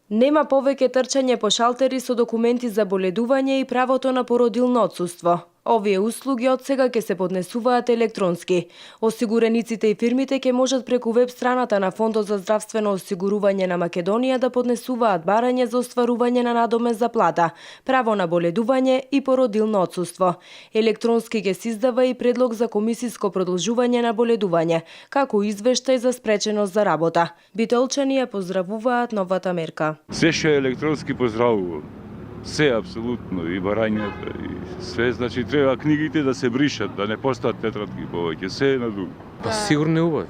Нема повеќе трчање по шалтери со документи за боледување и правото на породилно отсуство. Овие услуги од сега ќе се поднесуваат електронски. Осигурениците и фирмите ќе можат преку веб страната на Фондот за здравствено осигурување на Македонија да поднесуваат барање за остварување на надоме за плата, право на боледување и породилно отсуство. Електронски ќе се издава и предлог за комисиско продолжување на боледување, како извештај за спреченост за работа. Битолчани ја поздравуваат новата мерка. Се што е електронски поздравувам. Се апсолутно, и барањата, и све, значи треба книгите да се бришат, да не постаат тетрадки повеќе, се е на друго. Па сигурно е убав.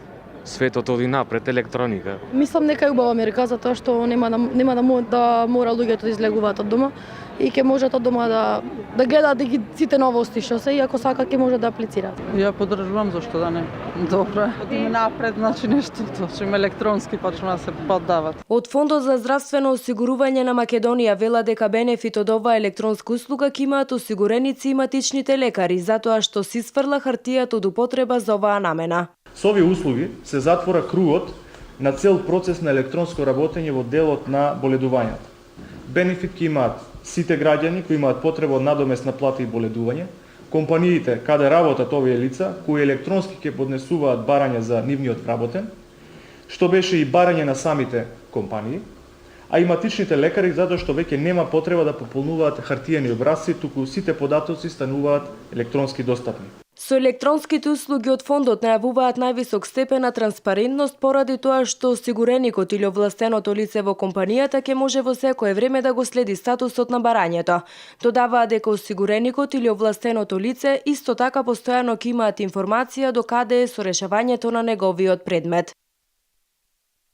Светот оди напред, електроника. Мислам дека е убава мерка затоа што нема да мора луѓето да излегуваат од дома и ќе можат од дома да гледаат сите новости што се, и ако сакаат ќе можат да аплицираат. Ја поддржувам, зашто да не. Добро. Одиме напред, значи нешто точно електронски почнува да се поддават. Од Фондот за здравствено осигурување на Македонија вела дека бенефит од оваа електронска услуга ќе имаат осигуреници и матичните лекари, затоа што се исфрла хартијата од употреба за оваа намена. Со овие услуги се затвора кругот на цел процес на електронско работење во делот на боледувањето. Бенефит ќе имаат сите граѓани кои имаат потреба од надомесна плата и боледување, компаниите каде работат овие лица кои електронски ќе поднесуваат барање за нивниот вработен, што беше и барање на самите компании, а и матичните лекари затоа што веќе нема потреба да пополнуваат хартиени образци, туку сите податоци стануваат електронски достапни. Со електронските услуги од фондот најавуваат највисок степен на транспарентност поради тоа што осигуреникот или овластеното лице во компанијата ќе може во секое време да го следи статусот на барањето. Додаваат дека осигуреникот или овластеното лице исто така постојано ќе имаат информација до каде е со решавањето на неговиот предмет.